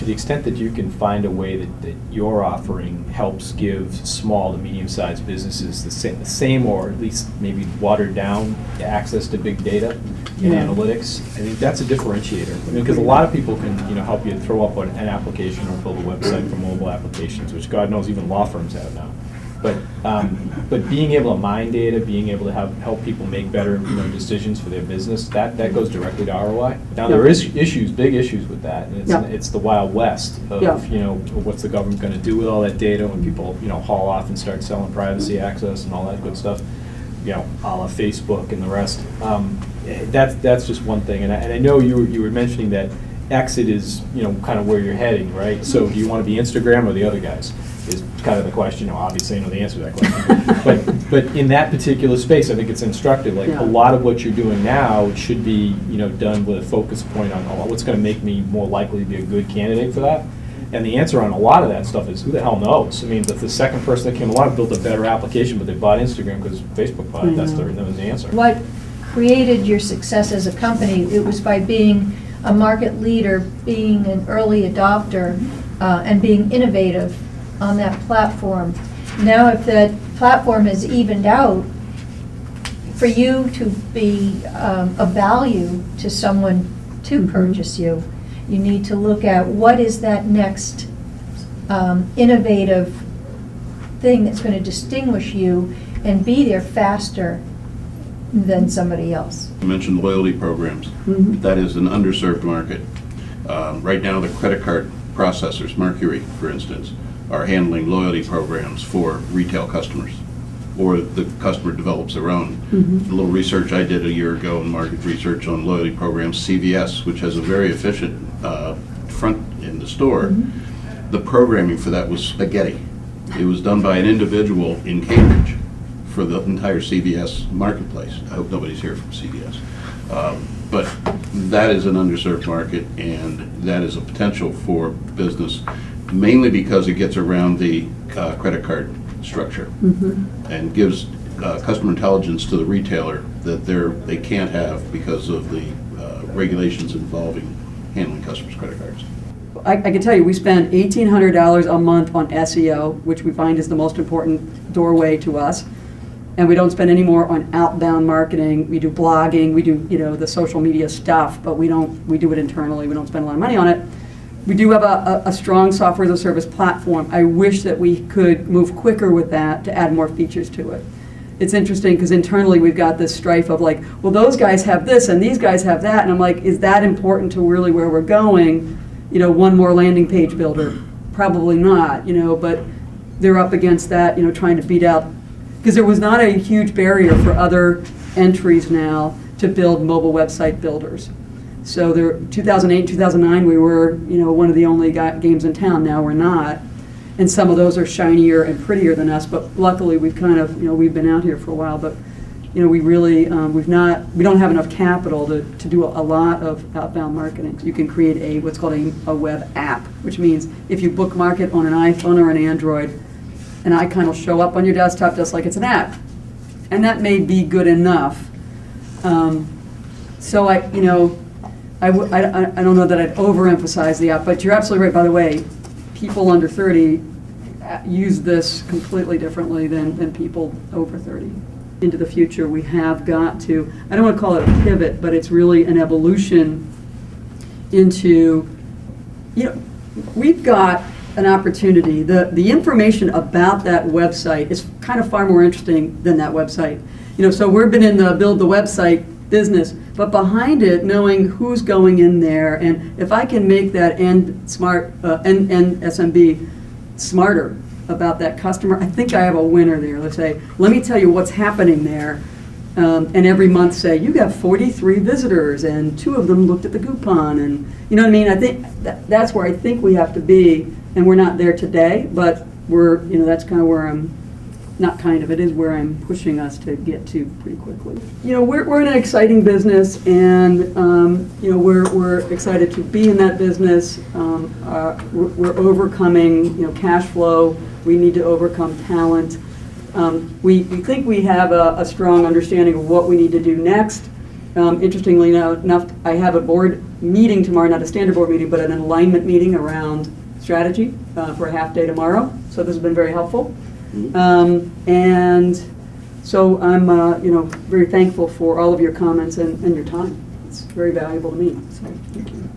to the extent that you can find a way that your offering helps give small to medium-sized businesses the same or at least maybe watered down access to big data and analytics, I think that's a differentiator. I mean, because a lot of people can help you throw up an application or build a website for mobile applications, which God knows even law firms have now. But being able to mine data, being able to help people make better decisions for their business, that goes directly to ROI. Now there is big issues with that, and it's the Wild West of what's the government going to do with all that data when people haul off and start selling privacy access and all that good stuff, a la Facebook and the rest. That's just one thing, and I know you were mentioning that exit is kind of where you're heading, right? So do you want to be Instagram or the other guys? Is kind of the question. Obviously, I know the answer to that question. but in that particular space, I think it's instructive. Like a lot of what you're doing now should be done with a focus point on what's going to make me more likely to be a good candidate for that. And the answer on a lot of that stuff is who the hell knows? I mean, the second person that came along built a better application, but they bought Instagram because Facebook bought it. That was the answer. What created your success as a company? It was by being a market leader, being an early adopter, and being innovative on that platform. Now, if that platform is evened out, for you to be of value to someone to purchase you, you need to look at what is that next innovative thing that's going to distinguish you and be there faster than somebody else. You mentioned loyalty programs. That is an underserved market. Right now, the credit card processors, Mercury, for instance, are handling loyalty programs for retail customers, or the customer develops their own. A little research I did a year ago in market research on loyalty programs, CVS, which has a very efficient front in the store, the programming for that was spaghetti. It was done by an individual in Cambridge for the entire CVS marketplace. I hope nobody's here from CVS. But that is an underserved market, and that is a potential for business, mainly because it gets around the credit card structure and gives customer intelligence to the retailer that they can't have because of the regulations involving handling customers' credit cards. I can tell you, we spend $1,800 a month on SEO, which we find is the most important doorway to us. And we don't spend any more on outbound marketing. We do blogging, we do the social media stuff, but we do it internally. We don't spend a lot of money on it. We do have a strong software as a service platform. I wish that we could move quicker with that to add more features to it. It's interesting because internally we've got this strife of like, well, those guys have this and these guys have that, and I'm like, is that important to really where we're going? One more landing page builder, probably not. But they're up against that, trying to beat out, because there was not a huge barrier for other entries now to build mobile website builders. So 2008, 2009, we were, one of the only games in town. Now we're not, and some of those are shinier and prettier than us. But luckily, we've kind of, we've been out here for a while. But, we really, we don't have enough capital to do a lot of outbound marketing. You can create what's called a web app, which means if you bookmark it on an iPhone or an Android, an icon will show up on your desktop just like it's an app, and that may be good enough. So I don't know that I'd overemphasize the app, but you're absolutely right. By the way, people under 30 use this completely differently than people over 30. Into the future, we have got to, I don't want to call it a pivot, but it's really an evolution into, we've got an opportunity. The information about that website is kind of far more interesting than that website. So we've been in the build the website business, but behind it, knowing who's going in there, and if I can make that end SMB smarter about that customer, I think I have a winner there. Let's say, let me tell you what's happening there, and every month say, you got 43 visitors, and 2 of them looked at the coupon, and you know what I mean? I think that's where I think we have to be, and we're not there today, but we're, that's kind of where it is where I'm pushing us to get to pretty quickly. We're in an exciting business, and we're excited to be in that business. We're overcoming cash flow. We need to overcome talent. We think we have a strong understanding of what we need to do next. Interestingly enough, I have a board meeting tomorrow, not a standard board meeting, but an alignment meeting around strategy for a half day tomorrow. So this has been very helpful. And so I'm, very thankful for all of your comments and your time. It's very valuable to me. So thank you.